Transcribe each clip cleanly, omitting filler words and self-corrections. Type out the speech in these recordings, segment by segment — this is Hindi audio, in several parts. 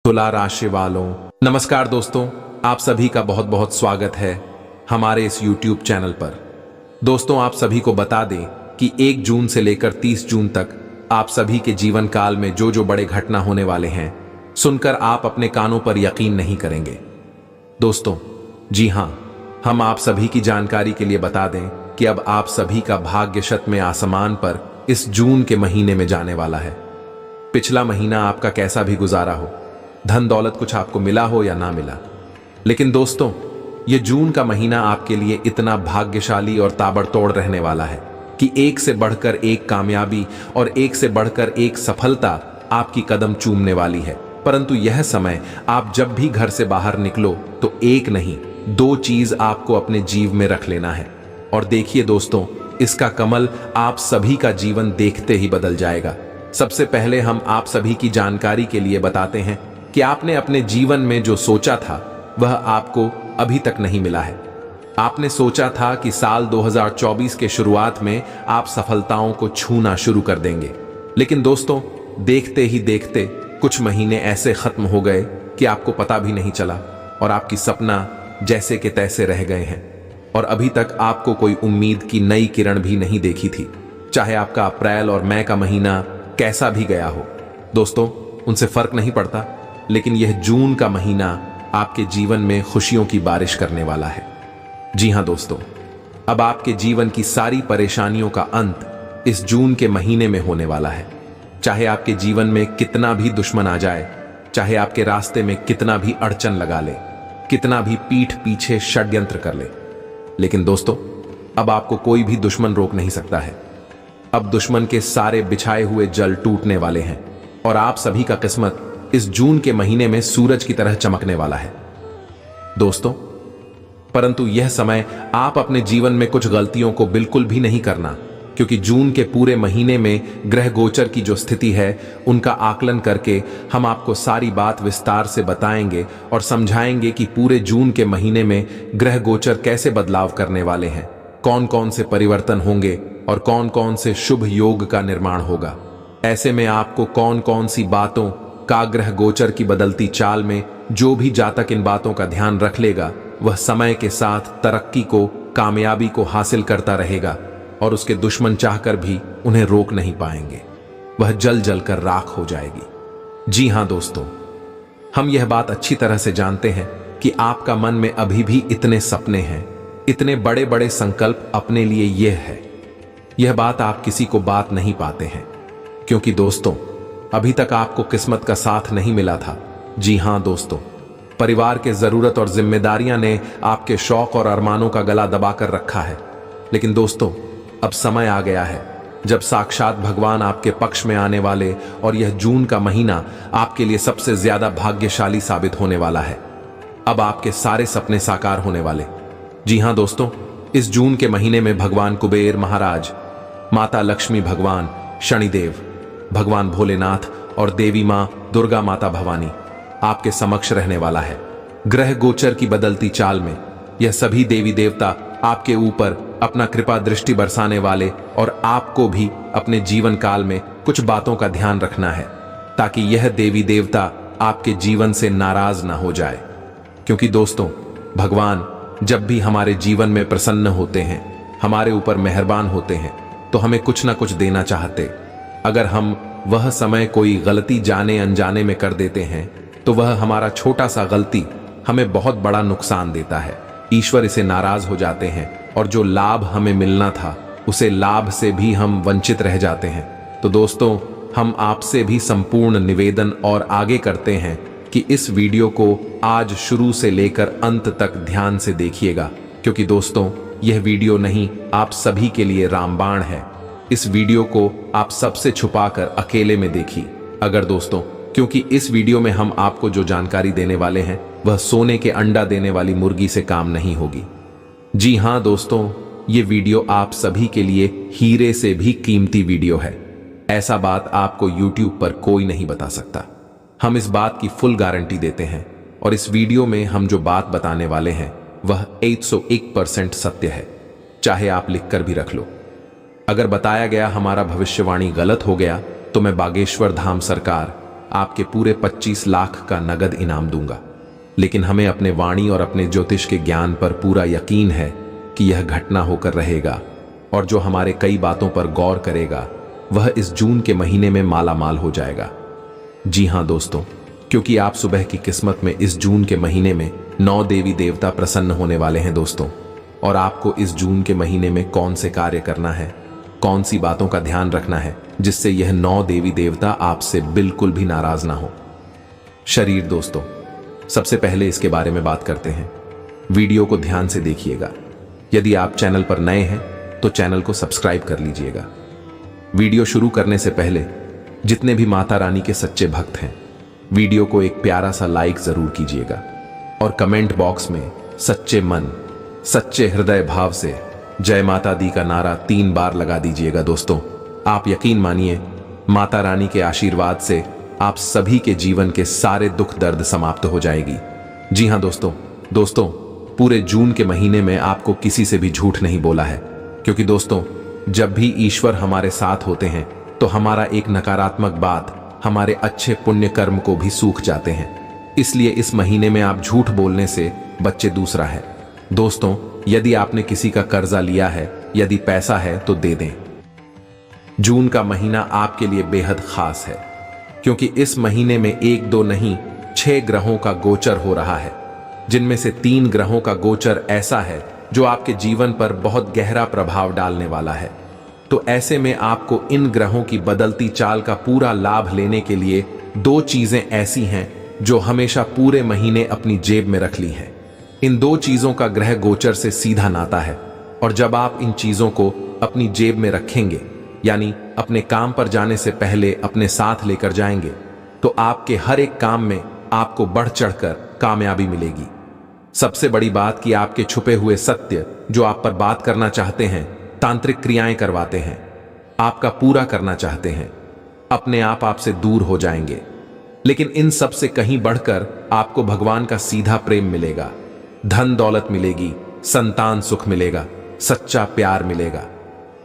तुला राशि वालों, नमस्कार दोस्तों। आप सभी का बहुत बहुत स्वागत है हमारे इस YouTube चैनल पर। दोस्तों, आप सभी को बता दें कि 1 जून से लेकर 30 जून तक आप सभी के जीवन काल में जो जो बड़े घटना होने वाले हैं, सुनकर आप अपने कानों पर यकीन नहीं करेंगे। दोस्तों, जी हां, हम आप सभी की जानकारी के लिए बता दें कि अब आप सभी का भाग्य शतमें आसमान पर इस जून के महीने में जाने वाला है। पिछला महीना आपका कैसा भी गुजारा हो, धन दौलत कुछ आपको मिला हो या ना मिला, लेकिन दोस्तों, यह जून का महीना आपके लिए इतना भाग्यशाली और ताबड़तोड़ रहने वाला है कि एक से बढ़कर एक कामयाबी और एक से बढ़कर एक सफलता आपकी कदम चूमने वाली है। परंतु यह समय आप जब भी घर से बाहर निकलो तो एक नहीं 2 चीज आपको अपने जीव में रख लेना है। और देखिए दोस्तों, इसका कमल आप सभी का जीवन देखते ही बदल जाएगा। सबसे पहले हम आप सभी की जानकारी के लिए बताते हैं कि आपने अपने जीवन में जो सोचा था वह आपको अभी तक नहीं मिला है। आपने सोचा था कि साल 2024 के शुरुआत में आप सफलताओं को छूना शुरू कर देंगे, लेकिन दोस्तों, देखते ही देखते कुछ महीने ऐसे खत्म हो गए कि आपको पता भी नहीं चला और आपकी सपना जैसे के तैसे रह गए हैं और अभी तक आपको कोई उम्मीद की नई किरण भी नहीं देखी थी। चाहे आपका अप्रैल और मई का महीना कैसा भी गया हो, दोस्तों, उनसे फर्क नहीं पड़ता, लेकिन यह जून का महीना आपके जीवन में खुशियों की बारिश करने वाला है। जी हां दोस्तों, अब आपके जीवन की सारी परेशानियों का अंत इस जून के महीने में होने वाला है। चाहे आपके जीवन में कितना भी दुश्मन आ जाए, चाहे आपके रास्ते में कितना भी अड़चन लगा ले, कितना भी पीठ पीछे षड्यंत्र कर ले, लेकिन दोस्तों, अब आपको कोई भी दुश्मन रोक नहीं सकता है। अब दुश्मन के सारे बिछाए हुए जल टूटने वाले हैं और आप सभी का किस्मत इस जून के महीने में सूरज की तरह चमकने वाला है दोस्तों। परंतु यह समय आप अपने जीवन में कुछ गलतियों को बिल्कुल भी नहीं करना, क्योंकि जून के पूरे महीने में ग्रह गोचर की जो स्थिति है उनका आकलन करके हम आपको सारी बात विस्तार से बताएंगे और समझाएंगे कि पूरे जून के महीने में ग्रह गोचर कैसे बदलाव करने वाले हैं, कौन कौन से परिवर्तन होंगे और कौन कौन से शुभ योग का निर्माण होगा। ऐसे में आपको कौन कौन सी बातों का ग्रह गोचर की बदलती चाल में जो भी जातक इन बातों का ध्यान रख लेगा, वह समय के साथ तरक्की को, कामयाबी को हासिल करता रहेगा और उसके दुश्मन चाहकर भी उन्हें रोक नहीं पाएंगे। वह जल जल कर राख हो जाएगी। जी हां दोस्तों, हम यह बात अच्छी तरह से जानते हैं कि आपका मन में अभी भी इतने सपने हैं, इतने बड़े बड़े संकल्प अपने लिए यह है। यह बात आप किसी को बात नहीं पाते हैं, क्योंकि दोस्तों, अभी तक आपको किस्मत का साथ नहीं मिला था। जी हां दोस्तों, परिवार के जरूरत और जिम्मेदारियां ने आपके शौक और अरमानों का गला दबाकर रखा है। लेकिन दोस्तों, अब समय आ गया है जब साक्षात भगवान आपके पक्ष में आने वाले और यह जून का महीना आपके लिए सबसे ज्यादा भाग्यशाली साबित होने वाला है। अब आपके सारे सपने साकार होने वाले। जी हां दोस्तों, इस जून के महीने में भगवान कुबेर महाराज, माता लक्ष्मी, भगवान शनिदेव, भगवान भोलेनाथ और देवी मां दुर्गा माता भवानी आपके समक्ष रहने वाला है। ग्रह गोचर की बदलती चाल में यह सभी देवी देवता आपके ऊपर अपना कृपा दृष्टि बरसाने वाले और आपको भी अपने जीवन काल में कुछ बातों का ध्यान रखना है, ताकि यह देवी देवता आपके जीवन से नाराज ना हो जाए। क्योंकि दोस्तों, भगवान जब भी हमारे जीवन में प्रसन्न होते हैं, हमारे ऊपर मेहरबान होते हैं, तो हमें कुछ ना कुछ देना चाहते। अगर हम वह समय कोई गलती जाने अनजाने में कर देते हैं, तो वह हमारा छोटा सा गलती हमें बहुत बड़ा नुकसान देता है। ईश्वर इसे नाराज हो जाते हैं और जो लाभ हमें मिलना था, उसे लाभ से भी हम वंचित रह जाते हैं। तो दोस्तों, हम आपसे भी संपूर्ण निवेदन और आगे करते हैं कि इस वीडियो को आज शुरू से लेकर अंत तक ध्यान से देखिएगा, क्योंकि दोस्तों, यह वीडियो नहीं, आप सभी के लिए रामबाण है। इस वीडियो को आप सबसे छुपाकर अकेले में देखिए अगर दोस्तों, क्योंकि इस वीडियो में हम आपको जो जानकारी देने वाले हैं वह सोने के अंडा देने वाली मुर्गी से काम नहीं होगी। जी हां दोस्तों, ये वीडियो आप सभी के लिए हीरे से भी कीमती वीडियो है। ऐसा बात आपको YouTube पर कोई नहीं बता सकता। हम इस बात की फुल गारंटी देते हैं और इस वीडियो में हम जो बात बताने वाले हैं वह 101% सत्य है, चाहे आप लिखकर भी रख लो। अगर बताया गया हमारा भविष्यवाणी गलत हो गया तो मैं बागेश्वर धाम सरकार आपके पूरे 25 लाख का नगद इनाम दूंगा। लेकिन हमें अपने वाणी और अपने ज्योतिष के ज्ञान पर पूरा यकीन है कि यह घटना होकर रहेगा, और जो हमारे कई बातों पर गौर करेगा वह इस जून के महीने में माला माल हो जाएगा। जी हां दोस्तों, क्योंकि आप सुबह की किस्मत में इस जून के महीने में 9 देवी देवता प्रसन्न होने वाले हैं दोस्तों। और आपको इस जून के महीने में कौन से कार्य करना है, कौन सी बातों का ध्यान रखना है जिससे यह 9 देवी देवता आपसे बिल्कुल भी नाराज ना हो। शरीर दोस्तों, सबसे पहले इसके बारे में बात करते हैं। वीडियो को ध्यान से देखिएगा। यदि आप चैनल पर नए हैं तो चैनल को सब्सक्राइब कर लीजिएगा। वीडियो शुरू करने से पहले जितने भी माता रानी के सच्चे भक्त हैं, वीडियो को एक प्यारा सा लाइक जरूर कीजिएगा और कमेंट बॉक्स में सच्चे मन, सच्चे हृदय भाव से जय माता दी का नारा 3 बार लगा दीजिएगा दोस्तों। आप यकीन मानिए, माता रानी के आशीर्वाद से आप सभी के जीवन के सारे दुख दर्द समाप्त हो जाएगी। जी हां दोस्तों, पूरे जून के महीने में आपको किसी से भी झूठ नहीं बोला है, क्योंकि दोस्तों जब भी ईश्वर हमारे साथ होते हैं तो हमारा एक नकारात्मक बात हमारे अच्छे पुण्य कर्म को भी सूख जाते हैं। इसलिए इस महीने में आप झूठ बोलने से बच्चे। दूसरा है दोस्तों, यदि आपने किसी का कर्जा लिया है, यदि पैसा है तो दे दें। जून का महीना आपके लिए बेहद खास है, क्योंकि इस महीने में 1 2 नहीं 6 ग्रहों का गोचर हो रहा है, जिनमें से 3 ग्रहों का गोचर ऐसा है जो आपके जीवन पर बहुत गहरा प्रभाव डालने वाला है। तो ऐसे में आपको इन ग्रहों की बदलती चाल का पूरा लाभ लेने के लिए 2 चीजें ऐसी हैं जो हमेशा पूरे महीने अपनी जेब में रख ली हैं। इन 2 चीजों का ग्रह गोचर से सीधा नाता है, और जब आप इन चीजों को अपनी जेब में रखेंगे, यानी अपने काम पर जाने से पहले अपने साथ लेकर जाएंगे, तो आपके हर एक काम में आपको बढ़ चढ़कर कामयाबी मिलेगी। सबसे बड़ी बात कि आपके छुपे हुए सत्य जो आप पर बात करना चाहते हैं, तांत्रिक क्रियाएं करवाते हैं, आपका पूरा करना चाहते हैं, अपने आप आपसे दूर हो जाएंगे। लेकिन इन सब से कहीं बढ़कर आपको भगवान का सीधा प्रेम मिलेगा, धन दौलत मिलेगी, संतान सुख मिलेगा, सच्चा प्यार मिलेगा।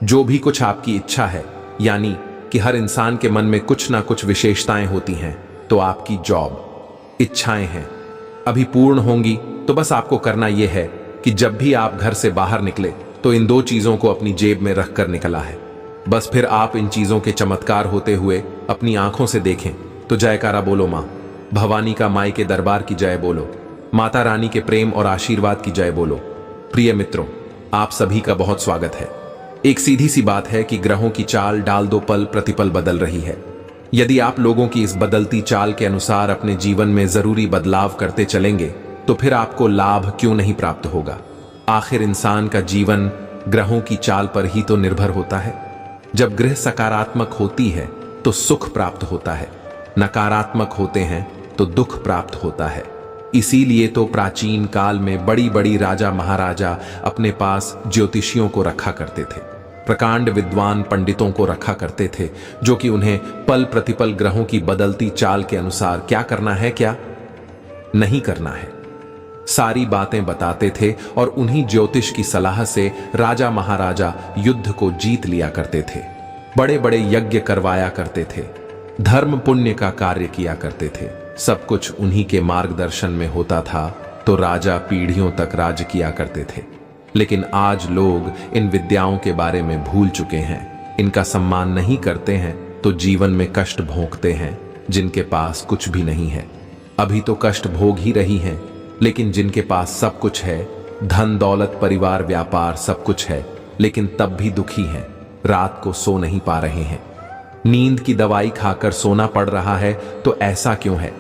जो भी कुछ आपकी इच्छा है, यानी कि हर इंसान के मन में कुछ ना कुछ विशेषताएं होती हैं, तो आपकी जॉब इच्छाएं हैं अभी पूर्ण होंगी। तो बस आपको करना यह है कि जब भी आप घर से बाहर निकले तो इन 2 चीजों को अपनी जेब में रख कर निकला है। बस फिर आप इन चीजों के चमत्कार होते हुए अपनी आंखों से देखें तो जयकारा बोलो, मां भवानी का माई के दरबार की जय बोलो, माता रानी के प्रेम और आशीर्वाद की जय बोलो। प्रिय मित्रों, आप सभी का बहुत स्वागत है। एक सीधी सी बात है कि ग्रहों की चाल डाल दो पल प्रतिपल बदल रही है। यदि आप लोगों की इस बदलती चाल के अनुसार अपने जीवन में जरूरी बदलाव करते चलेंगे तो फिर आपको लाभ क्यों नहीं प्राप्त होगा। आखिर इंसान का जीवन ग्रहों की चाल पर ही तो निर्भर होता है। जब ग्रह सकारात्मक होती है तो सुख प्राप्त होता है, नकारात्मक होते हैं तो दुख प्राप्त होता है। इसीलिए तो प्राचीन काल में बड़ी बड़ी राजा महाराजा अपने पास ज्योतिषियों को रखा करते थे, प्रकांड विद्वान पंडितों को रखा करते थे, जो कि उन्हें पल प्रतिपल ग्रहों की बदलती चाल के अनुसार क्या करना है, क्या नहीं करना है, सारी बातें बताते थे। और उन्हीं ज्योतिष की सलाह से राजा महाराजा युद्ध को जीत लिया करते थे, बड़े बड़े यज्ञ करवाया करते थे, धर्म पुण्य का कार्य किया करते थे। सब कुछ उन्हीं के मार्गदर्शन में होता था, तो राजा पीढ़ियों तक राज किया करते थे। लेकिन आज लोग इन विद्याओं के बारे में भूल चुके हैं, इनका सम्मान नहीं करते हैं, तो जीवन में कष्ट भोगते हैं। जिनके पास कुछ भी नहीं है अभी तो कष्ट भोग ही रही हैं, लेकिन जिनके पास सब कुछ है, धन दौलत परिवार व्यापार सब कुछ है, लेकिन तब भी दुखी हैं, रात को सो नहीं पा रहे हैं, नींद की दवाई खाकर सोना पड़ रहा है। तो ऐसा क्यों है?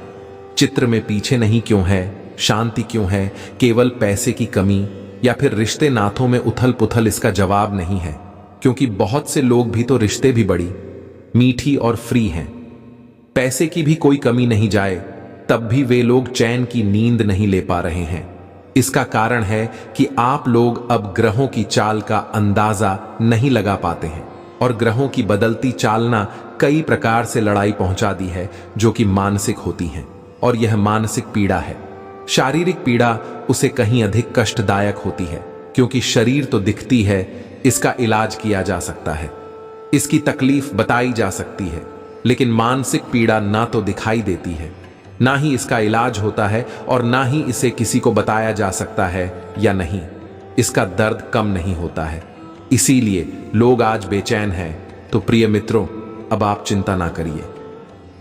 चित्र में पीछे नहीं क्यों है? शांति क्यों है? केवल पैसे की कमी या फिर रिश्ते नातों में उथल पुथल? इसका जवाब नहीं है, क्योंकि बहुत से लोग भी तो रिश्ते भी बड़ी मीठी और फ्री हैं, पैसे की भी कोई कमी नहीं जाए तब भी वे लोग चैन की नींद नहीं ले पा रहे हैं। इसका कारण है कि आप लोग अब ग्रहों की चाल का अंदाजा नहीं लगा पाते हैं, और ग्रहों की बदलती चालना कई प्रकार से लड़ाई पहुंचा दी है, जो कि मानसिक होती हैं। और यह मानसिक पीड़ा है, शारीरिक पीड़ा उसे कहीं अधिक कष्टदायक होती है, क्योंकि शरीर तो दिखती है, इसका इलाज किया जा सकता है, इसकी तकलीफ बताई जा सकती है, लेकिन मानसिक पीड़ा ना तो दिखाई देती है, ना ही इसका इलाज होता है, और ना ही इसे किसी को बताया जा सकता है या नहीं। इसका दर्द कम नहीं होता है, इसीलिए लोग आज बेचैन हैं। तो प्रिय मित्रों, अब आप चिंता ना करिए।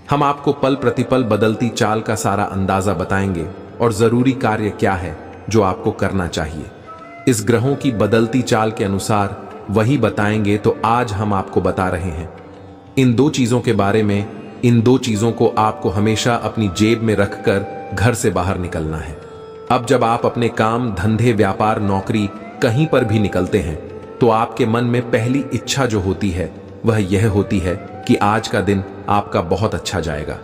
हम आपको पल प्रतिपल बदलती चाल का सारा अंदाजा बताएंगे और जरूरी कार्य क्या है जो आपको करना चाहिए। इस ग्रहों की बदलती चाल के अनुसार वही बताएंगे, तो आज हम आपको बता रहे हैं इन दो चीजों के बारे में। इन दो चीजों को आपको हमेशा अपनी जेब में रखकर घर से बाहर निकलना है। अब जब आप अपने काम, धंधे, व्यापार, नौकरी कहीं पर भी निकलते हैं, तो आपके मन में पहली इच्छा जो होती है वह यह होती है कि आज का दिन आपका बहुत अच्छा जाएगा।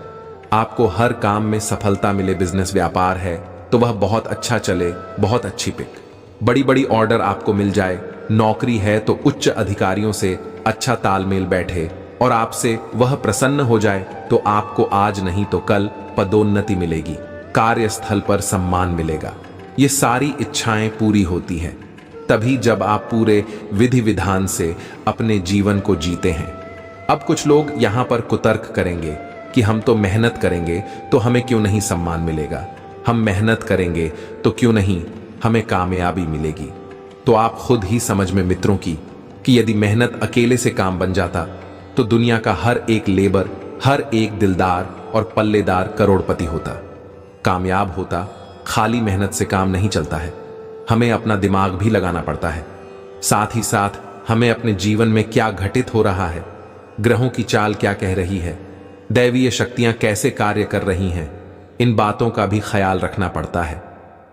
आपको हर काम में सफलता मिले। बिजनेस, व्यापार है तो वह बहुत अच्छा चले, बहुत अच्छी पिक, बड़ी बड़ी ऑर्डर आपको मिल जाए। नौकरी है तो उच्च अधिकारियों से अच्छा तालमेल बैठे और आपसे वह प्रसन्न हो जाए, तो आपको आज नहीं तो कल पदोन्नति मिलेगी, कार्यस्थल पर सम्मान मिलेगा। ये सारी इच्छाएं पूरी होती हैं तभी जब आप पूरे विधि विधान से अपने जीवन को जीते हैं। अब कुछ लोग यहां पर कुतर्क करेंगे कि हम तो मेहनत करेंगे तो हमें क्यों नहीं सम्मान मिलेगा, हम मेहनत करेंगे तो क्यों नहीं हमें कामयाबी मिलेगी। तो आप खुद ही समझ में मित्रों की कि यदि मेहनत अकेले से काम बन जाता तो दुनिया का हर एक लेबर, हर एक दिलदार और पल्लेदार करोड़पति होता, कामयाब होता। खाली मेहनत से काम नहीं चलता है, हमें अपना दिमाग भी लगाना पड़ता है। साथ ही साथ हमें अपने जीवन में क्या घटित हो रहा है, ग्रहों की चाल क्या कह रही है, दैवीय शक्तियां कैसे कार्य कर रही हैं, इन बातों का भी ख्याल रखना पड़ता है।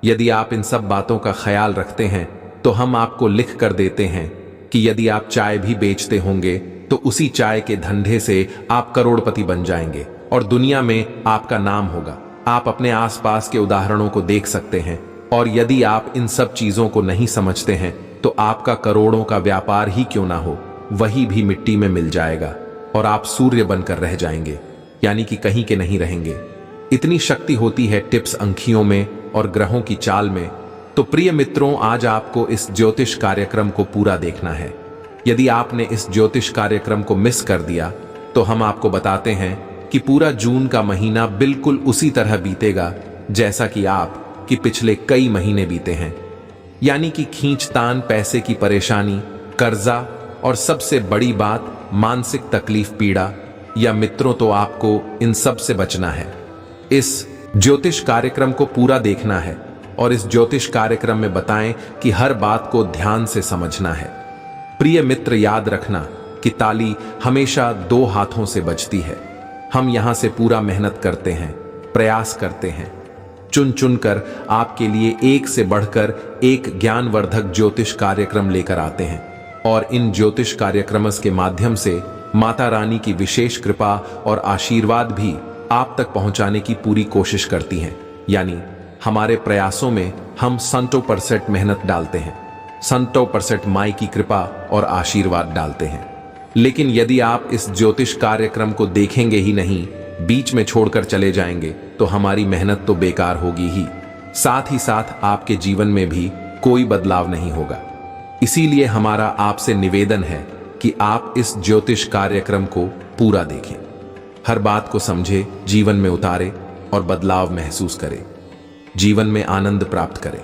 यदि आप इन सब बातों का ख्याल रखते हैं तो हम आपको लिख कर देते हैं कि यदि आप चाय भी बेचते होंगे तो उसी चाय के धंधे से आप करोड़पति बन जाएंगे और दुनिया में आपका नाम होगा। आप अपने आसपास के उदाहरणों को देख सकते हैं, और यदि आप इन सब चीजों को नहीं समझते हैं तो आपका करोड़ों का व्यापार ही क्यों ना हो, वही भी मिट्टी में मिल जाएगा और आप सूर्य बनकर रह जाएंगे, यानी कि कहीं के नहीं रहेंगे। इतनी शक्ति होती है टिप्स, अंखियों में और ग्रहों की चाल में। तो प्रिय मित्रों, आज आपको इस ज्योतिष कार्यक्रम को पूरा देखना है। यदि आपने इस ज्योतिष कार्यक्रम को मिस कर दिया तो हम आपको बताते हैं कि पूरा जून का महीना बिल्कुल उसी तरह बीतेगा जैसा कि आप कि पिछले कई महीने बीते हैं, यानी कि खींचतान, पैसे की परेशानी, कर्जा और सबसे बड़ी बात मानसिक तकलीफ, पीड़ा। या मित्रों, तो आपको इन सब से बचना है। इस ज्योतिष कार्यक्रम को पूरा देखना है और इस ज्योतिष कार्यक्रम में बताएं कि हर बात को ध्यान से समझना है। प्रिय मित्र, याद रखना कि ताली हमेशा दो हाथों से बजती है। हम यहां से पूरा मेहनत करते हैं, प्रयास करते हैं, चुन चुन कर आपके लिए एक से बढ़कर एक ज्ञानवर्धक ज्योतिष कार्यक्रम लेकर आते हैं, और इन ज्योतिष कार्यक्रम के माध्यम से माता रानी की विशेष कृपा और आशीर्वाद भी आप तक पहुंचाने की पूरी कोशिश करती हैं। यानी हमारे प्रयासों में हम 100% मेहनत डालते हैं, 100% माई की कृपा और आशीर्वाद डालते हैं। लेकिन यदि आप इस ज्योतिष कार्यक्रम को देखेंगे ही नहीं, बीच में छोड़कर चले जाएंगे, तो हमारी मेहनत तो बेकार होगी ही, साथ ही साथ आपके जीवन में भी कोई बदलाव नहीं होगा। इसीलिए हमारा आपसे निवेदन है कि आप इस ज्योतिष कार्यक्रम को पूरा देखें, हर बात को समझे, जीवन में उतारे और बदलाव महसूस करें, जीवन में आनंद प्राप्त करें।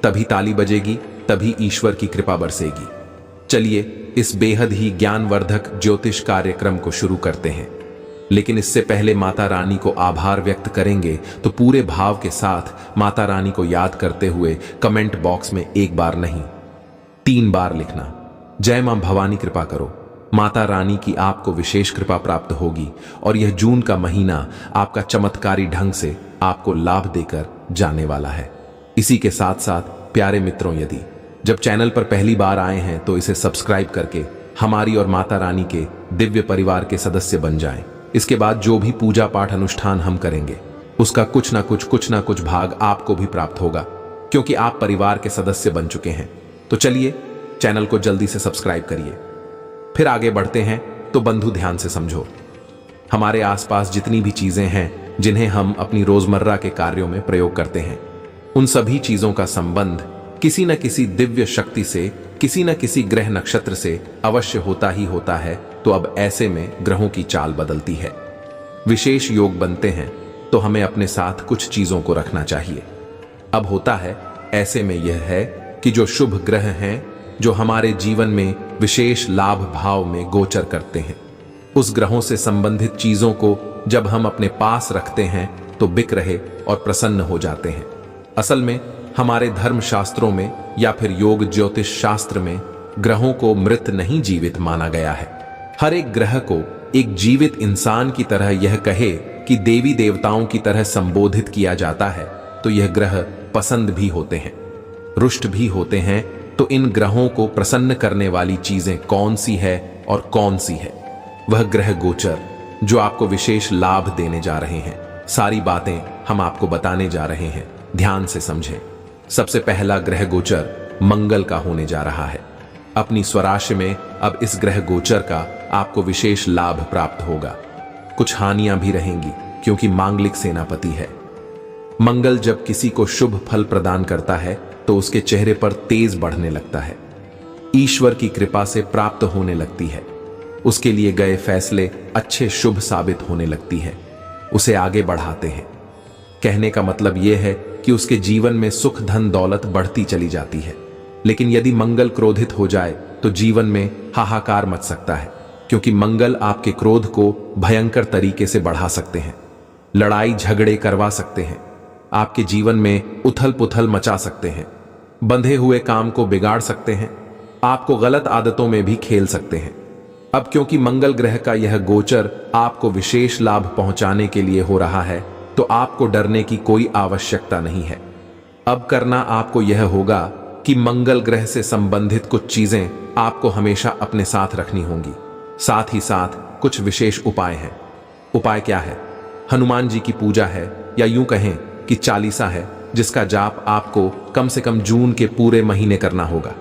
तभी ताली बजेगी, तभी ईश्वर की कृपा बरसेगी। चलिए इस बेहद ही ज्ञानवर्धक ज्योतिष कार्यक्रम को शुरू करते हैं। लेकिन इससे पहले माता रानी को आभार व्यक्त करेंगे, तो पूरे भाव के साथ माता रानी को याद करते हुए कमेंट बॉक्स में एक बार नहीं 3 बार लिखना, जय मां भवानी कृपा करो। माता रानी की आपको विशेष कृपा प्राप्त होगी और यह जून का महीना आपका चमत्कारी ढंग से आपको लाभ देकर जाने वाला है। इसी के साथ साथ प्यारे मित्रों, यदि जब चैनल पर पहली बार आए हैं तो इसे सब्सक्राइब करके हमारी और माता रानी के दिव्य परिवार के सदस्य बन जाएं। इसके बाद जो भी पूजा पाठ अनुष्ठान हम करेंगे उसका कुछ ना कुछ भाग आपको भी प्राप्त होगा, क्योंकि आप परिवार के सदस्य बन चुके हैं। तो चलिए चैनल को जल्दी से सब्सक्राइब करिए। फिर आगे बढ़ते हैं। तो बंधु, ध्यान से समझो, हमारे आसपास जितनी भी चीजें हैं जिन्हें हम अपनी रोजमर्रा के कार्यों में प्रयोग करते हैं, उन सभी चीजों का संबंध किसी न किसी दिव्य शक्ति से, किसी न किसी ग्रह नक्षत्र से अवश्य होता ही होता है। तो अब ऐसे में ग्रहों की चाल बदलती है, विशेष योग बनते हैं, तो हमें अपने साथ कुछ चीजों को रखना चाहिए। अब होता है ऐसे में यह है कि जो शुभ ग्रह हैं, जो हमारे जीवन में विशेष लाभ भाव में गोचर करते हैं, उस ग्रहों से संबंधित चीजों को जब हम अपने पास रखते हैं तो बिक रहे और प्रसन्न हो जाते हैं। असल में हमारे धर्म शास्त्रों में या फिर योग ज्योतिष शास्त्र में ग्रहों को मृत नहीं जीवित माना गया है। हर एक ग्रह को एक जीवित इंसान की तरह यह कहे कि देवी देवताओं की तरह संबोधित किया जाता है तो यह ग्रह पसंद भी होते हैं, रुष्ट भी होते हैं। तो इन ग्रहों को प्रसन्न करने वाली चीजें कौन सी है और कौन सी है? वह ग्रह गोचर जो आपको विशेष लाभ देने जा रहे हैं, सारी बातें हम आपको बताने जा रहे हैं, ध्यान से समझें। सबसे पहला ग्रह गोचर मंगल का होने जा रहा है। अपनी स्वराशि में अब इस ग्रह गोचर का आपको विशेष लाभ प्राप्त होगा। कुछ हानियां भी रहेंगी क्योंकि मांगलिक सेनापति है। मंगल जब किसी को शुभ फल प्रदान करता है तो उसके चेहरे पर तेज बढ़ने लगता है, ईश्वर की कृपा से प्राप्त होने लगती है, उसके लिए गए फैसले अच्छे शुभ साबित होने लगती है, उसे आगे बढ़ाते हैं। कहने का मतलब यह है कि उसके जीवन में सुख धन दौलत बढ़ती चली जाती है। लेकिन यदि मंगल क्रोधित हो जाए तो जीवन में हाहाकार मच सकता है, क्योंकि मंगल आपके क्रोध को भयंकर तरीके से बढ़ा सकते हैं, लड़ाई झगड़े करवा सकते हैं, आपके जीवन में उथल पुथल मचा सकते हैं, बंधे हुए काम को बिगाड़ सकते हैं, आपको गलत आदतों में भी खेल सकते हैं। अब क्योंकि मंगल ग्रह का यह गोचर आपको विशेष लाभ पहुंचाने के लिए हो रहा है, तो आपको डरने की कोई आवश्यकता नहीं है। अब करना आपको यह होगा कि मंगल ग्रह से संबंधित कुछ चीजें आपको हमेशा अपने साथ रखनी होंगी। साथ ही साथ कुछ विशेष उपाय हैं। उपाय क्या है? हनुमान जी की पूजा है, या यूं कहें कि चालीसा है, जिसका जाप आपको कम से कम जून के पूरे महीने करना होगा।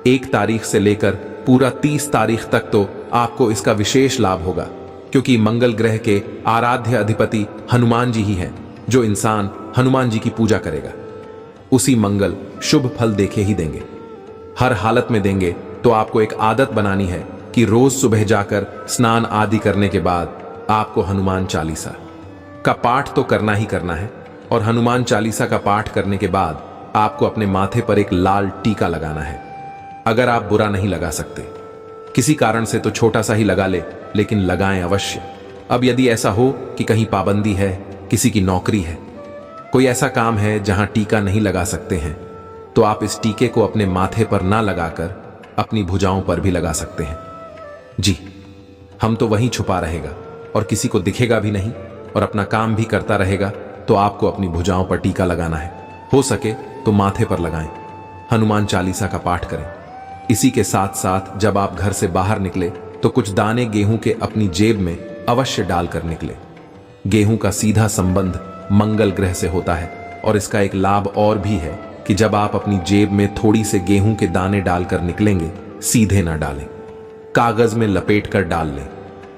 1 तारीख से लेकर पूरा 30 तारीख तक तो आपको इसका विशेष लाभ होगा, क्योंकि मंगल ग्रह के आराध्य अधिपति हनुमान जी ही हैं। जो इंसान हनुमान जी की पूजा करेगा उसी मंगल शुभ फल देखे ही देंगे, हर हालत में देंगे। तो आपको एक आदत बनानी है कि रोज सुबह जाकर स्नान आदि करने के बाद आपको हनुमान चालीसा का पाठ तो करना ही करना है, और हनुमान चालीसा का पाठ करने के बाद आपको अपने माथे पर एक लाल टीका लगाना है। अगर आप बुरा नहीं लगा सकते किसी कारण से तो छोटा सा ही लगा ले, लेकिन लगाएं अवश्य। अब यदि ऐसा हो कि कहीं पाबंदी है, किसी की नौकरी है, कोई ऐसा काम है जहां टीका नहीं लगा सकते हैं, तो आप इस टीके को अपने माथे पर ना लगाकर अपनी भुजाओं पर भी लगा सकते हैं। जी, हम तो वहीं छुपा रहेगा और किसी को दिखेगा भी नहीं और अपना काम भी करता रहेगा। तो आपको अपनी भुजाओं पर टीका लगाना है, हो सके तो माथे पर लगाएं, हनुमान चालीसा का पाठ करें। इसी के साथ साथ जब आप घर से बाहर निकले तो कुछ दाने गेहूं के अपनी जेब में अवश्य डालकर निकले। गेहूं का सीधा संबंध मंगल ग्रह से होता है, और इसका एक लाभ और भी है कि जब आप अपनी जेब में थोड़ी से गेहूं के दाने डालकर निकलेंगे, सीधे ना डालें, कागज में लपेट कर डाल लें।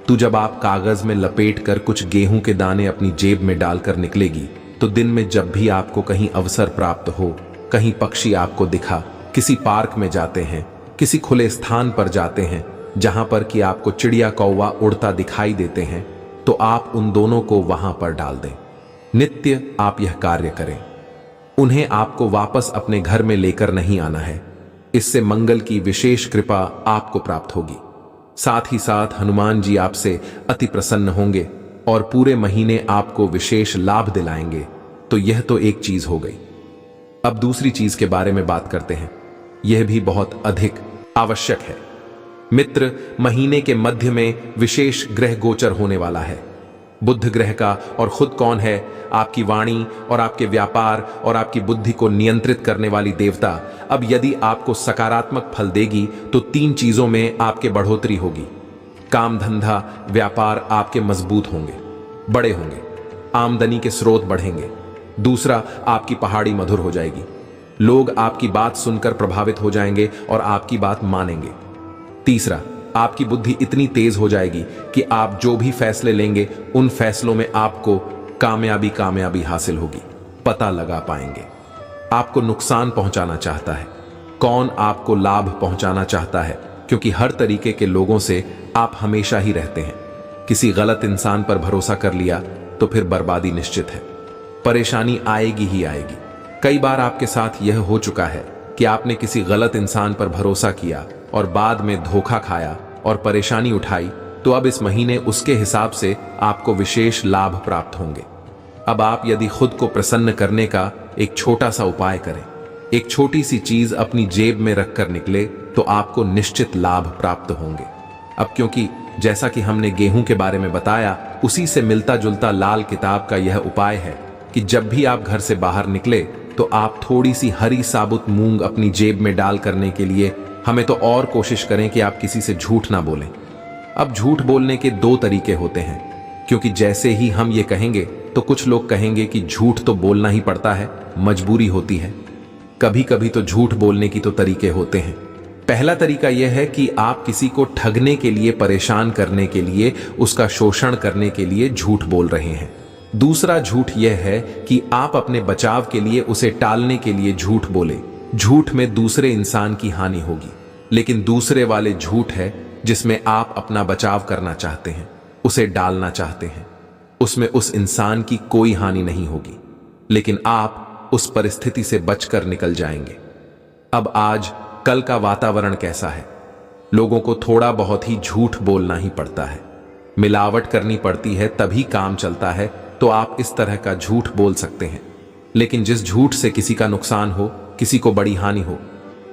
तो जब आप कागज में लपेट कर कुछ गेहूं के दाने अपनी जेब में डालकर निकलेगी, तो दिन में जब भी आपको कहीं अवसर प्राप्त हो, कहीं पक्षी आपको दिखा, किसी पार्क में जाते हैं, किसी खुले स्थान पर जाते हैं जहां पर कि आपको चिड़िया कौवा उड़ता दिखाई देते हैं, तो आप उन दोनों को वहां पर डाल दें। नित्य आप यह कार्य करें। उन्हें आपको वापस अपने घर में लेकर नहीं आना है। इससे मंगल की विशेष कृपा आपको प्राप्त होगी। साथ ही साथ हनुमान जी आपसे अति प्रसन्न होंगे और पूरे महीने आपको विशेष लाभ दिलाएंगे। तो यह तो एक चीज हो गई। अब दूसरी चीज के बारे में बात करते हैं। यह भी बहुत अधिक आवश्यक है। मित्र, महीने के मध्य में विशेष ग्रह गोचर होने वाला है, बुध ग्रह का। और खुद कौन है? आपकी वाणी और आपके व्यापार और आपकी बुद्धि को नियंत्रित करने वाली देवता। अब यदि आपको सकारात्मक फल देगी तो 3 चीजों में आपके बढ़ोतरी होगी। काम धंधा व्यापार आपके मजबूत होंगे, बड़े होंगे, आमदनी के स्रोत बढ़ेंगे। दूसरा, आपकी पहाड़ी मधुर हो जाएगी, लोग आपकी बात सुनकर प्रभावित हो जाएंगे और आपकी बात मानेंगे। तीसरा, आपकी बुद्धि इतनी तेज हो जाएगी कि आप जो भी फैसले लेंगे उन फैसलों में आपको कामयाबी हासिल होगी, पता लगा पाएंगे। आपको नुकसान पहुंचाना चाहता है, कौन आपको लाभ पहुंचाना चाहता है, क्योंकि हर तरीके के लोगों से आप हमेशा ही रहते हैं। किसी गलत इंसान पर भरोसा कर लिया तो फिर बर्बादी निश्चित है, परेशानी आएगी ही आएगी। कई बार आपके साथ यह हो चुका है कि आपने किसी गलत इंसान पर भरोसा किया और बाद में धोखा खाया और परेशानी उठाई, तो अब इस महीने उसके हिसाब से आपको विशेष लाभ प्राप्त होंगे। अब आप यदि खुद को प्रसन्न करने का एक छोटा सा उपाय करें, एक छोटी सी चीज अपनी जेब में रखकर निकले, तो आपको निश्चित लाभ प्राप्त होंगे। अब क्योंकि जैसा कि हमने गेहूं के बारे में बताया, उसी से मिलता जुलता लाल किताब का यह उपाय है कि जब भी आप घर से बाहर निकले तो आप थोड़ी सी हरी साबुत मूंग अपनी जेब में डाल करने के लिए हमें तो और कोशिश करें कि आप किसी से झूठ ना बोलें। अब झूठ बोलने के दो तरीके होते हैं, क्योंकि जैसे ही हम ये कहेंगे तो कुछ लोग कहेंगे कि झूठ तो बोलना ही पड़ता है, मजबूरी होती है। कभी कभी तो झूठ बोलने की तो तरीके होते हैं। पहला तरीका यह है कि आप किसी को ठगने के लिए, परेशान करने के लिए, उसका शोषण करने के लिए झूठ बोल रहे हैं। दूसरा झूठ यह है कि आप अपने बचाव के लिए, उसे टालने के लिए झूठ बोले। झूठ में दूसरे इंसान की हानि होगी, लेकिन दूसरे वाले झूठ है जिसमें आप अपना बचाव करना चाहते हैं, उसे डालना चाहते हैं। उसमें उस इंसान की कोई हानि नहीं होगी, लेकिन आप उस परिस्थिति से बचकर निकल जाएंगे। अब आज कल का वातावरण कैसा है? लोगों को थोड़ा बहुत ही झूठ बोलना ही पड़ता है, मिलावट करनी पड़ती है, तभी काम चलता है। तो आप इस तरह का झूठ बोल सकते हैं, लेकिन जिस झूठ से किसी का नुकसान हो, किसी को बड़ी हानि हो,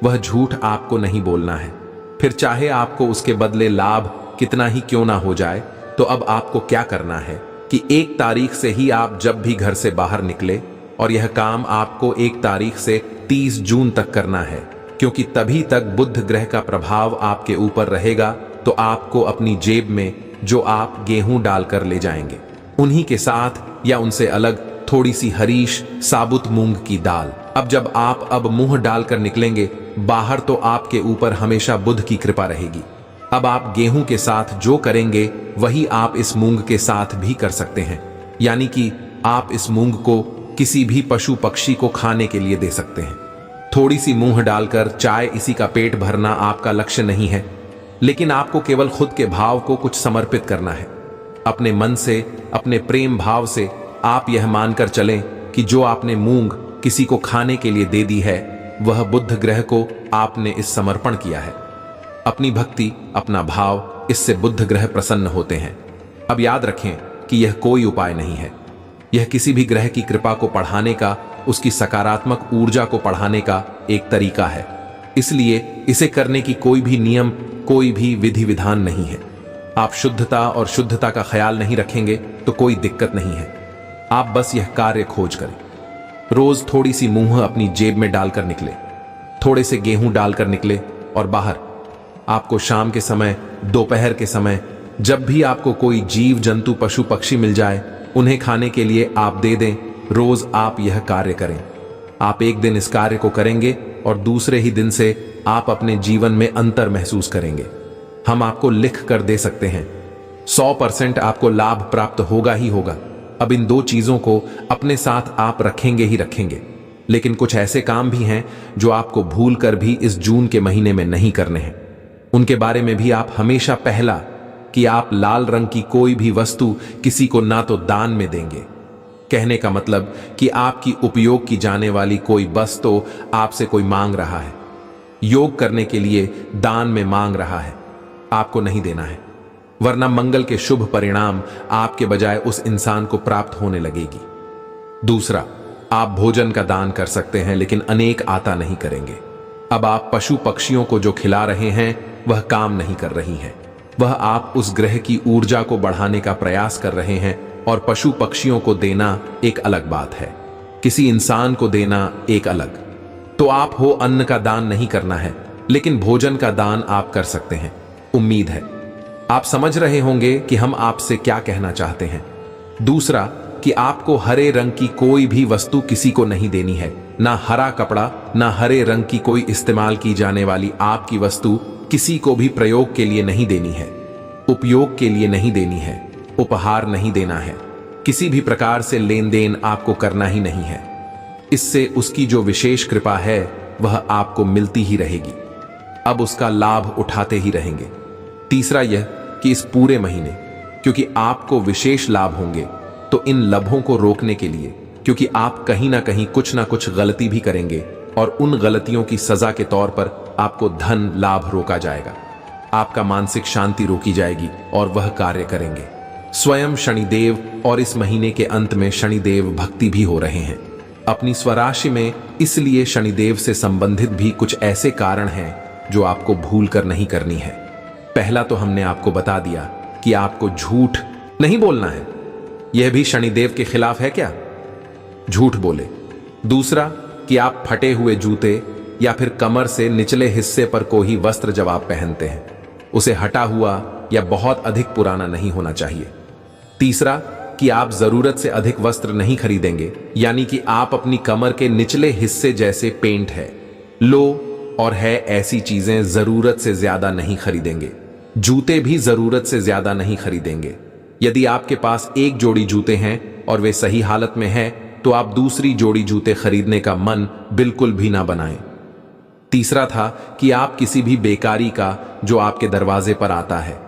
वह झूठ आपको नहीं बोलना है। फिर चाहे आपको उसके बदले लाभ कितना ही क्यों ना हो जाए। तो अब आपको क्या करना है कि 1 तारीख से ही आप जब भी घर से बाहर निकले, और यह काम आपको 1 तारीख से 30 जून तक करना है, क्योंकि तभी तक बुध ग्रह का प्रभाव आपके ऊपर रहेगा। तो आपको अपनी जेब में जो आप गेहूं डालकर ले जाएंगे, उन्हीं के साथ या उनसे अलग थोड़ी सी हरीश साबुत मूंग की दाल। अब जब आप अब मुंह डालकर निकलेंगे बाहर, तो आपके ऊपर हमेशा बुध की कृपा रहेगी। अब आप गेहूं के साथ जो करेंगे वही आप इस मूंग के साथ भी कर सकते हैं, यानी कि आप इस मूंग को किसी भी पशु पक्षी को खाने के लिए दे सकते हैं। थोड़ी सी मुंह डालकर चाय, इसी का पेट भरना आपका लक्ष्य नहीं है, लेकिन आपको केवल खुद के भाव को कुछ समर्पित करना है। अपने मन से, अपने प्रेम भाव से आप यह मानकर चलें कि जो आपने मूंग किसी को खाने के लिए दे दी है, वह बुध ग्रह को आपने इस समर्पण किया है। अपनी भक्ति, अपना भाव, इससे बुध ग्रह प्रसन्न होते हैं। अब याद रखें कि यह कोई उपाय नहीं है, यह किसी भी ग्रह की कृपा को बढ़ाने का, उसकी सकारात्मक ऊर्जा को बढ़ाने का एक तरीका है। इसलिए इसे करने की कोई भी नियम, कोई भी विधि विधान नहीं है। आप शुद्धता और शुद्धता का ख्याल नहीं रखेंगे तो कोई दिक्कत नहीं है। आप बस यह कार्य खोज करें। रोज थोड़ी सी मूंग अपनी जेब में डालकर निकले, थोड़े से गेहूं डालकर निकले, और बाहर आपको शाम के समय, दोपहर के समय, जब भी आपको कोई जीव जंतु, पशु पक्षी मिल जाए, उन्हें खाने के लिए आप दे दें। रोज आप यह कार्य करें। आप एक दिन इस कार्य को करेंगे और दूसरे ही दिन से आप अपने जीवन में अंतर महसूस करेंगे। हम आपको लिख कर दे सकते हैं, 100% आपको लाभ प्राप्त होगा ही होगा। अब इन 2 चीजों को अपने साथ आप रखेंगे ही रखेंगे, लेकिन कुछ ऐसे काम भी हैं जो आपको भूल कर भी इस जून के महीने में नहीं करने हैं। उनके बारे में भी आप हमेशा, पहला कि आप लाल रंग की कोई भी वस्तु किसी को ना तो दान में देंगे। कहने का मतलब कि आपकी उपयोग की जाने वाली कोई वस्तु आपसे कोई मांग रहा है, योग करने के लिए दान में मांग रहा है, आपको नहीं देना है, वरना मंगल के शुभ परिणाम आपके बजाय उस इंसान को प्राप्त होने लगेगी। दूसरा, आप भोजन का दान कर सकते हैं, लेकिन अनेक आता नहीं करेंगे। अब आप पशु पक्षियों को जो खिला रहे हैं वह काम नहीं कर रही है। वह आप उस ग्रह की ऊर्जा को बढ़ाने का प्रयास कर रहे हैं, और पशु पक्षियों को देना एक अलग बात है, किसी इंसान को देना एक अलग। तो आप हो अन्न का दान नहीं करना है, लेकिन भोजन का दान आप कर सकते हैं। उम्मीद है आप समझ रहे होंगे कि हम आपसे क्या कहना चाहते हैं। दूसरा कि आपको हरे रंग की कोई भी वस्तु किसी को नहीं देनी है, ना हरा कपड़ा, ना हरे रंग की कोई इस्तेमाल की जाने वाली आपकी वस्तु किसी को भी प्रयोग के लिए नहीं देनी है, उपयोग के लिए नहीं देनी है, उपहार नहीं देना है, किसी भी प्रकार से लेन देन आपको करना ही नहीं है। इससे उसकी जो विशेष कृपा है वह आपको मिलती ही रहेगी। अब उसका लाभ उठाते ही रहेंगे। तीसरा यह कि इस पूरे महीने क्योंकि आपको विशेष लाभ होंगे, तो इन लाभों को रोकने के लिए, क्योंकि आप कहीं ना कहीं कुछ ना कुछ गलती भी करेंगे और उन गलतियों की सजा के तौर पर आपको धन लाभ रोका जाएगा, आपका मानसिक शांति रोकी जाएगी और वह कार्य करेंगे स्वयं शनिदेव। और इस महीने के अंत में शनिदेव भक्ति भी हो रहे हैं अपनी स्वराशि में, इसलिए शनिदेव से संबंधित भी कुछ ऐसे कारण हैं जो आपको भूल कर नहीं करनी है। पहला तो हमने आपको बता दिया कि आपको झूठ नहीं बोलना है, यह भी शनिदेव के खिलाफ है क्या, झूठ बोले। दूसरा कि आप फटे हुए जूते या फिर कमर से निचले हिस्से पर कोई वस्त्र जब आप पहनते हैं उसे हटा हुआ या बहुत अधिक पुराना नहीं होना चाहिए। तीसरा कि आप जरूरत से अधिक वस्त्र नहीं खरीदेंगे, यानी कि आप अपनी कमर के निचले हिस्से जैसे पेंट है, लो और है ऐसी चीजें जरूरत से ज्यादा नहीं खरीदेंगे। जूते भी जरूरत से ज्यादा नहीं खरीदेंगे। यदि आपके पास एक जोड़ी जूते हैं और वे सही हालत में है तो आप दूसरी जोड़ी जूते खरीदने का मन बिल्कुल भी ना बनाएं। तीसरा था कि आप किसी भी बेकारी का जो आपके दरवाजे पर आता है,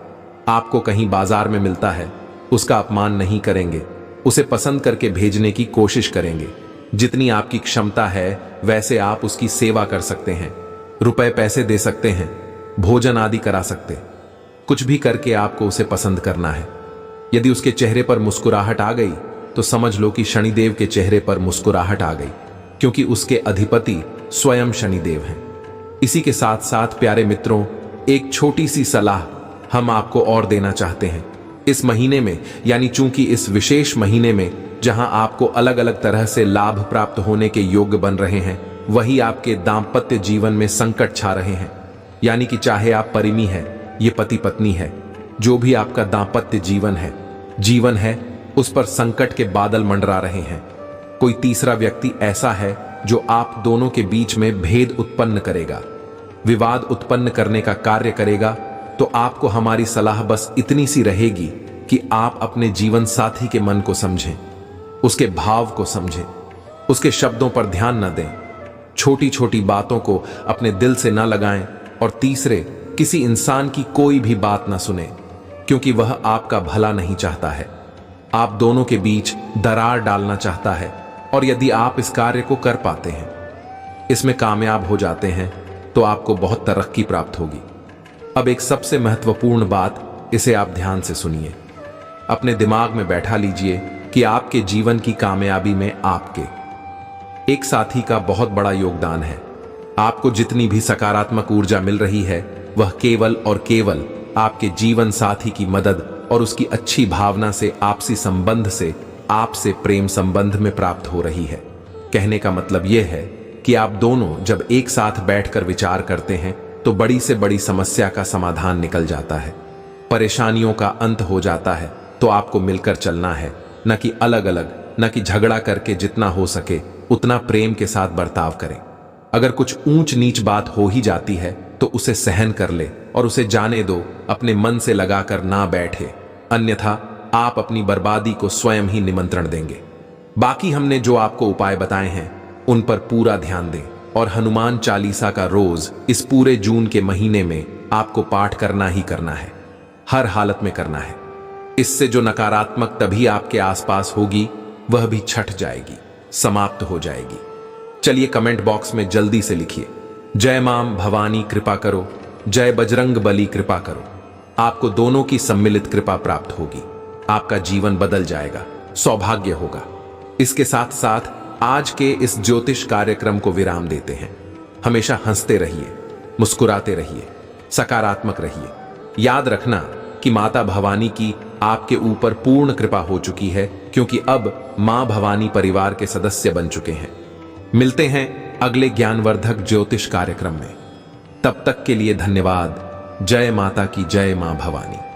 आपको कहीं बाजार में मिलता है, उसका अपमान नहीं करेंगे, उसे पसंद करके भेजने की कोशिश करेंगे। जितनी आपकी क्षमता है वैसे आप उसकी सेवा कर सकते हैं, रुपए पैसे दे सकते हैं, भोजन आदि करा सकते, कुछ भी करके आपको उसे पसंद करना है। यदि उसके चेहरे पर मुस्कुराहट आ गई तो समझ लो कि शनिदेव के चेहरे पर मुस्कुराहट आ गई, क्योंकि उसके अधिपति स्वयं शनिदेव हैं। इसी के साथ साथ प्यारे मित्रों, एक छोटी सी सलाह हम आपको और देना चाहते हैं। इस महीने में, यानी चूंकि इस विशेष महीने में जहां आपको अलग अलग तरह से लाभ प्राप्त होने के योग्य बन रहे हैं, वही आपके दाम्पत्य जीवन में संकट छा रहे हैं। यानी कि चाहे आप परिणी है, ये पति पत्नी है, जो भी आपका दाम्पत्य जीवन है उस पर संकट के बादल मंडरा रहे हैं। कोई तीसरा व्यक्ति ऐसा है जो आप दोनों के बीच में भेद उत्पन्न करेगा, विवाद उत्पन्न करने का कार्य करेगा। तो आपको हमारी सलाह बस इतनी सी रहेगी कि आप अपने जीवन साथी के मन को समझें, उसके भाव को समझें, उसके शब्दों पर ध्यान न दें, छोटी छोटी बातों को अपने दिल से न लगाएं और तीसरे किसी इंसान की कोई भी बात न सुने, क्योंकि वह आपका भला नहीं चाहता है, आप दोनों के बीच दरार डालना चाहता है। और यदि आप इस कार्य को कर पाते हैं, इसमें कामयाब हो जाते हैं, तो आपको बहुत तरक्की प्राप्त होगी। अब एक सबसे महत्वपूर्ण बात, इसे आप ध्यान से सुनिए, अपने दिमाग में बैठा लीजिए कि आपके जीवन की कामयाबी में आपके एक साथी का बहुत बड़ा योगदान है। आपको जितनी भी सकारात्मक ऊर्जा मिल रही है वह केवल और केवल आपके जीवन साथी की मदद और उसकी अच्छी भावना से, आपसी संबंध से, आपसे प्रेम संबंध में प्राप्त हो रही है। कहने का मतलब यह है कि आप दोनों जब एक साथ बैठकर विचार करते हैं तो बड़ी से बड़ी समस्या का समाधान निकल जाता है, परेशानियों का अंत हो जाता है। तो आपको मिलकर चलना है, न कि अलग अलग, न कि झगड़ा करके। जितना हो सके उतना प्रेम के साथ बर्ताव करें। अगर कुछ ऊंच नीच बात हो ही जाती है तो उसे सहन कर ले और उसे जाने दो, अपने मन से लगाकर ना बैठे, अन्यथा आप अपनी बर्बादी को स्वयं ही निमंत्रण देंगे। बाकी हमने जो आपको उपाय बताए हैं उन पर पूरा ध्यान दें और हनुमान चालीसा का रोज इस पूरे जून के महीने में आपको पाठ करना ही करना है, हर हालत में करना है। इससे जो नकारात्मक तभी आपके आसपास होगी वह भी छट जाएगी, समाप्त हो जाएगी। चलिए कमेंट बॉक्स में जल्दी से लिखिए, जय मां भवानी कृपा करो, जय बजरंग बली कृपा करो। आपको दोनों की सम्मिलित कृपा प्राप्त होगी, आपका जीवन बदल जाएगा, सौभाग्य होगा। इसके साथ साथ आज के इस ज्योतिष कार्यक्रम को विराम देते हैं। हमेशा हंसते रहिए, मुस्कुराते रहिए, सकारात्मक रहिए। याद रखना कि माता भवानी की आपके ऊपर पूर्ण कृपा हो चुकी है, क्योंकि अब मां भवानी परिवार के सदस्य बन चुके हैं। मिलते हैं अगले ज्ञानवर्धक ज्योतिष कार्यक्रम में। तब तक के लिए धन्यवाद। जय माता की जय, मां भवानी।